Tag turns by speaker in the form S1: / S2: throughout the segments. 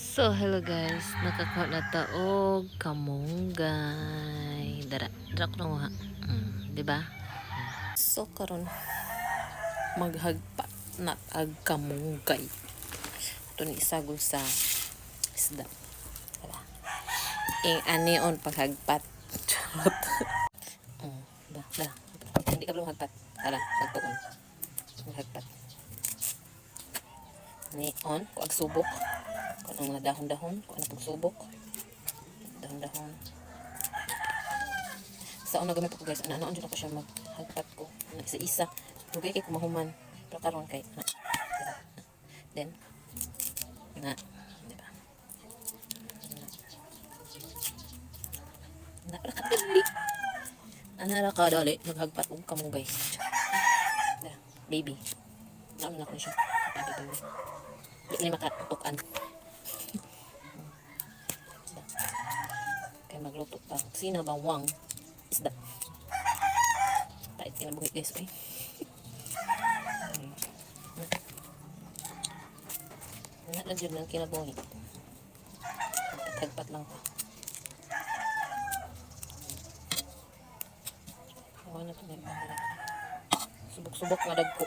S1: So, hello guys. Nakakuha na taog kamunggay. Dara ko na nga. Di ba? So, karon maghagpat na ag kamunggay. Ito ni isagol sa isda. Diba? Ani on paghagpat. Charot. Da. Hindi ka belum hagpat. Tara, magtuon. Maghagpat. Ni on, kung agsubok. Kung ang mga dahon-dahon, kung ano pagsubok. Dahon-dahon. Sa una gamit ko guys, ano dyan ako siya maghagpat ko. Isa-isa. Lugay kay kumahuman. Pero karon kay, diba? Then, diba? Nakakadali. Nakakadali. Maghagpat ko kamong guys. Baby. Nauna na ko siya. Hindi na makatukan. Kaya magluto pa. Sinabawang isda. Pait kinabuhi guys. Wala lang dyan ng kinabuhi. Hagpat lang pa. Awa na ito na yung subok-subok nga dagko.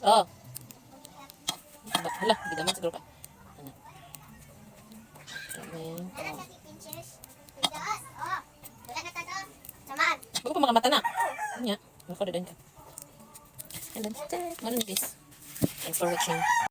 S1: Oh. Hala, di naman siguro pa. Ano? Amen. Bago pa mga mata na. Ano yan? Recorded ka. And then, ano guys? Thanks for watching.